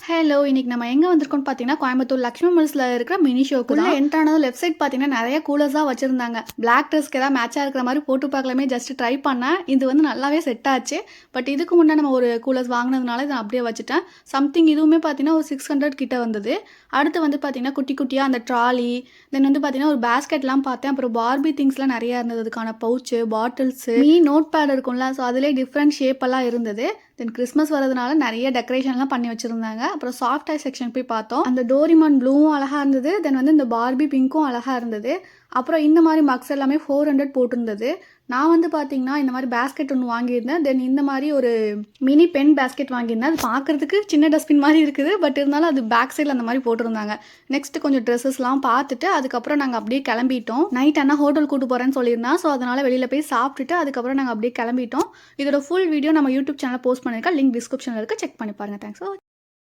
Hello! இன்னைக்கு நம்ம எங்க வந்திருக்கோம்னு பார்த்தீங்கன்னா, கோயம்புத்தூர் லக்ஷ்மி மில்ஸ்ல இருக்கிற மினி ஷோக்கு தான். என்டர் ஆனதும் லெஃப்ட் சைட் பார்த்தீங்கன்னா, நெறைய கூலர்ஸா வச்சிருந்தாங்க. பிளாக் ட்ரெஸ்க்கு ஏதாவது மேட்சா இருக்கிற மாரி போட்டு பார்க்கலாமே ஜஸ்ட் ட்ரை பண்ணேன். இது வந்து நல்லாவே செட் ஆச்சு. பட் இதுக்கு முன்ன நம்ம ஒரு கூலர்ஸ் வாங்குனதுனால இத அப்படியே வச்சுட்டேன். சம்திங் இதுவுமே பார்த்தீங்கன்னா, ஒரு 600 கிட்ட வந்தது. அடுத்து வந்து பார்த்தீங்கன்னா, குட்டி குட்டியா அந்த ட்ராலி, தென் வந்து பார்த்தீங்கன்னா, ஒரு பேஸ்கெட்லாம் பார்த்தேன். அப்புறம் பார்பி திங்ஸ்லாம் நெறையா இருந்தது. அதுக்கான பவுச்சு, பாட்டில்ஸு, நோட் பேட் இருக்கும்ல, ஸோ அதிலேயே டிஃப்ரெண்ட் ஷேப்பெல்லாம் இருந்தது. தென் கிறிஸ்மஸ் வரதுனால நெறைய டெக்கரேஷன்லாம் பண்ணி வச்சிருந்தாங்க. அப்புறம் சாஃப்ட் டாய் செக்ஷன் போய் பார்த்தோம். அந்த டோரிமான் ப்ளூவும் அழகா இருந்தது. தென் வந்து இந்த பார்பி பிங்க்கும் அழகா இருந்தது. அப்புறம் இந்த மாரி மக்ஸ் எல்லாமே 400 போட்டிருந்தது. நான் வந்து பார்த்தீங்கன்னா, இந்த மாரி பேஸ்கெட் ஒண்ணு வாங்கியிருந்தேன். தென் இந்த மாரி ஒரு மினி பென் பேஸ்கெட் வாங்கியிருந்தேன். அது பார்க்கறதுக்கு சின்ன டஸ்ட்பின் மாரி இருக்குது. பட் இருந்தாலும் அது பேக் சைடில் அந்த மாரி போட்டிருந்தாங்க. நெக்ஸ்ட் கொஞ்சம் ட்ரெஸ்ஸஸ்லாம் பார்த்துட்டு, அதுக்கப்புறம் நாங்கள் அப்படியே கிளம்பிட்டோம். நைட் அண்ணா ஹோட்டல் கூட்டு போகிறேன்னு சொல்லியிருந்தான். ஸோ அதனால் வெளியில் போய் சாப்பிட்டுட்டு, அதுக்கப்புறம் நாங்கள் அப்படியே கிளம்பிட்டோம். இதோட ஃபுல் வீடியோ நம்ம யூடியூப் சேனலில் போஸ்ட் பண்ணியிருக்கேன். லிங்க் டிஸ்கிரிப்ஷனில் இருக்குது. செக் பண்ணி பாருங்கள். தேங்க்ஸ்.